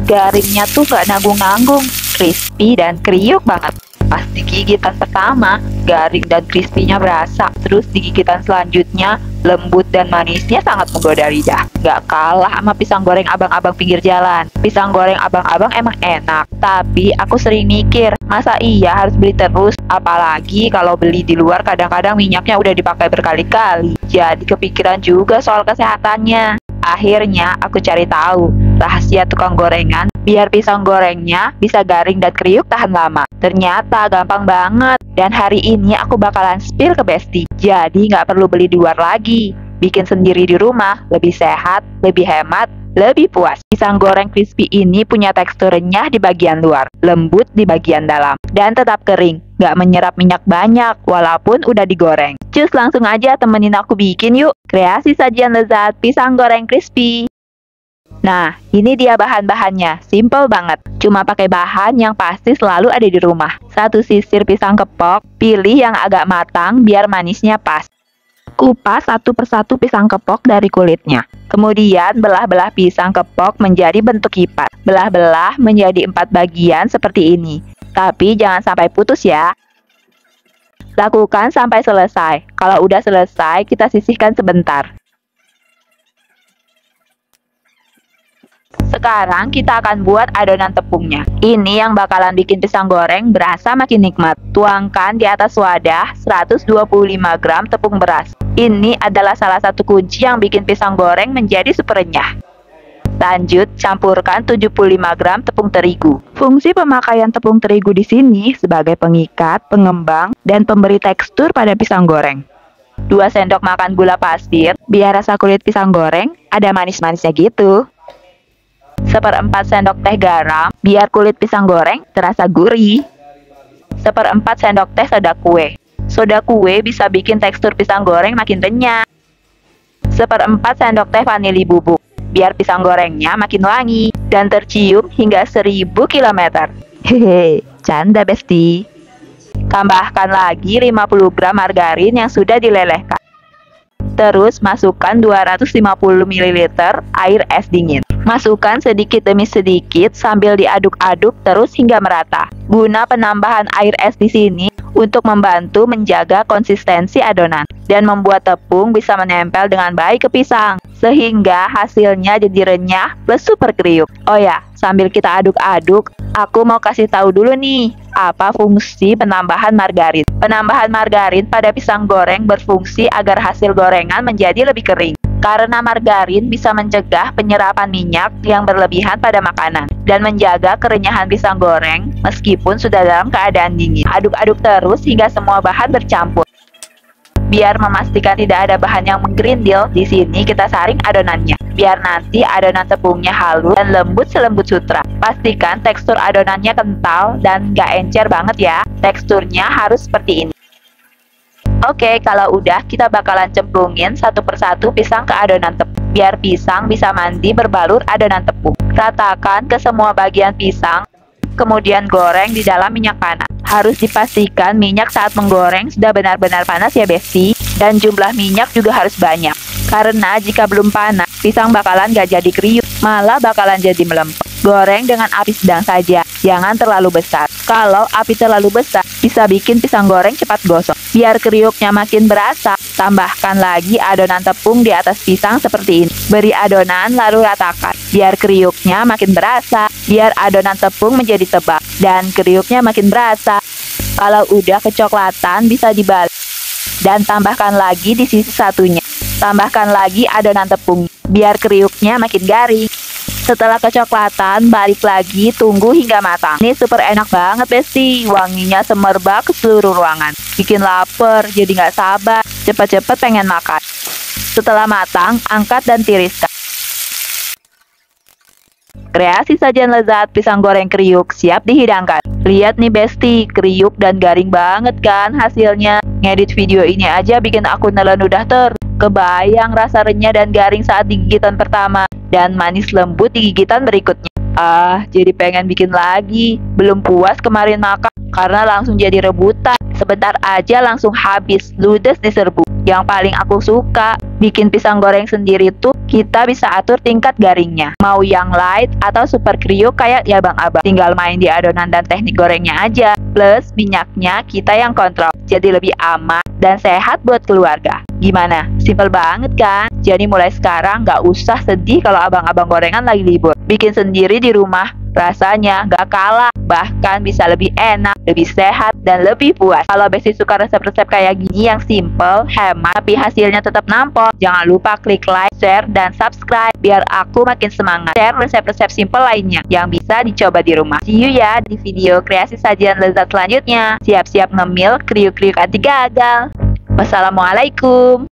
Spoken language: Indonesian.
Garingnya tuh gak nanggung-nanggung, crispy dan kriuk banget. Pas di gigitan pertama, garing dan crispy-nya berasa. Terus di gigitan selanjutnya, lembut dan manisnya sangat menggoda lidah. Gak kalah sama pisang goreng abang-abang pinggir jalan. Pisang goreng abang-abang emang enak, tapi aku sering mikir, masa iya harus beli terus? Apalagi kalau beli di luar kadang-kadang minyaknya udah dipakai berkali-kali. Jadi kepikiran juga soal kesehatannya. Akhirnya aku cari tahu rahasia tukang gorengan biar pisang gorengnya bisa garing dan kriuk tahan lama. Ternyata gampang banget. Dan hari ini aku bakalan spill ke Besti. Jadi nggak perlu beli di luar lagi. Bikin sendiri di rumah, lebih sehat, lebih hemat, lebih puas. Pisang goreng crispy ini punya tekstur renyah di bagian luar, lembut di bagian dalam, dan tetap kering. Nggak menyerap minyak banyak walaupun udah digoreng. Cus, langsung aja temenin aku bikin yuk. Kreasi sajian lezat pisang goreng crispy. Nah, ini dia bahan-bahannya. Simple banget. Cuma pakai bahan yang pasti selalu ada di rumah. 1 sisir pisang kepok, pilih yang agak matang biar manisnya pas. Kupas satu persatu pisang kepok dari kulitnya. Kemudian belah-belah pisang kepok menjadi bentuk kipas. Belah-belah menjadi 4 bagian seperti ini. Tapi jangan sampai putus ya. Lakukan sampai selesai. Kalau udah selesai, kita sisihkan sebentar. Sekarang kita akan buat adonan tepungnya. Ini yang bakalan bikin pisang goreng berasa makin nikmat. Tuangkan di atas wadah 125 gram tepung beras. Ini adalah salah satu kunci yang bikin pisang goreng menjadi super renyah. Lanjut, campurkan 75 gram tepung terigu. Fungsi pemakaian tepung terigu di sini sebagai pengikat, pengembang, dan pemberi tekstur pada pisang goreng. 2 sendok makan gula pasir, biar rasa kulit pisang goreng ada manis-manisnya gitu. 1/4 sendok teh garam, biar kulit pisang goreng terasa gurih. 1/4 sendok teh soda kue. Soda kue bisa bikin tekstur pisang goreng makin renyah. 1/4 sendok teh vanili bubuk, biar pisang gorengnya makin wangi dan tercium hingga 1000 km. Hehe, canda Besti. Tambahkan lagi 50 gram margarin yang sudah dilelehkan. Terus masukkan 250 ml air es dingin. Masukkan sedikit demi sedikit sambil diaduk-aduk terus hingga merata. Guna penambahan air es di sini untuk membantu menjaga konsistensi adonan dan membuat tepung bisa menempel dengan baik ke pisang sehingga hasilnya jadi renyah plus super kriuk. Oh ya, sambil kita aduk-aduk, aku mau kasih tahu dulu nih apa fungsi penambahan margarin. Penambahan margarin pada pisang goreng berfungsi agar hasil gorengan menjadi lebih kering. Karena margarin bisa mencegah penyerapan minyak yang berlebihan pada makanan dan menjaga kerenyahan pisang goreng meskipun sudah dalam keadaan dingin. Aduk-aduk terus hingga semua bahan bercampur. Biar memastikan tidak ada bahan yang menggerindil, di sini kita saring adonannya. Biar nanti adonan tepungnya halus dan lembut selembut sutra. Pastikan tekstur adonannya kental dan gak encer banget ya. Teksturnya harus seperti ini. Oke, kalau udah kita bakalan cemplungin satu persatu pisang ke adonan tepung. Biar pisang bisa mandi berbalur adonan tepung. Ratakan ke semua bagian pisang, kemudian goreng di dalam minyak panas. Harus dipastikan minyak saat menggoreng sudah benar-benar panas ya Besti. Dan jumlah minyak juga harus banyak. Karena jika belum panas, pisang bakalan gak jadi kriuk, malah bakalan jadi melempem. Goreng dengan api sedang saja, jangan terlalu besar. Kalau api terlalu besar, bisa bikin pisang goreng cepat gosong. Biar kriuknya makin berasa, tambahkan lagi adonan tepung di atas pisang seperti ini. Beri adonan lalu ratakan, biar kriuknya makin berasa. Biar adonan tepung menjadi tebal, dan kriuknya makin berasa. Kalau udah kecoklatan, bisa dibalik. Dan tambahkan lagi di sisi satunya. Tambahkan lagi adonan tepung, biar kriuknya makin garing. Setelah kecoklatan, balik lagi, tunggu hingga matang. Ini super enak banget Besti, wanginya semerbak ke seluruh ruangan. Bikin lapar, jadi nggak sabar, cepet-cepet pengen makan. Setelah matang, angkat dan tiriskan. Kreasi sajian lezat pisang goreng kriuk siap dihidangkan. Lihat nih Besti, kriuk dan garing banget kan hasilnya. Ngedit video ini aja bikin aku nelen udah Kebayang rasa renyah dan garing saat di gigitan pertama dan manis lembut di gigitan berikutnya. Jadi pengen bikin lagi. Belum puas kemarin makan karena langsung jadi rebutan. Sebentar aja langsung habis, ludes di serbu. Yang paling aku suka, bikin pisang goreng sendiri tuh kita bisa atur tingkat garingnya. Mau yang light atau super kriuk kayak ya Bang Abang. Tinggal main di adonan dan teknik gorengnya aja. Plus minyaknya kita yang kontrol. Jadi lebih aman dan sehat buat keluarga. Gimana? Simple banget kan? Jadi mulai sekarang nggak usah sedih kalau abang-abang gorengan lagi libur. Bikin sendiri di rumah. Rasanya nggak kalah, bahkan bisa lebih enak, lebih sehat, dan lebih puas. Kalau Besti suka resep-resep kayak gini yang simple, hemat, tapi hasilnya tetap nampol, jangan lupa klik like, share, dan subscribe biar aku makin semangat share resep-resep simple lainnya yang bisa dicoba di rumah. See you ya di video kreasi sajian lezat selanjutnya. Siap-siap ngemil, kriuk-kriuk anti gagal. Wassalamualaikum.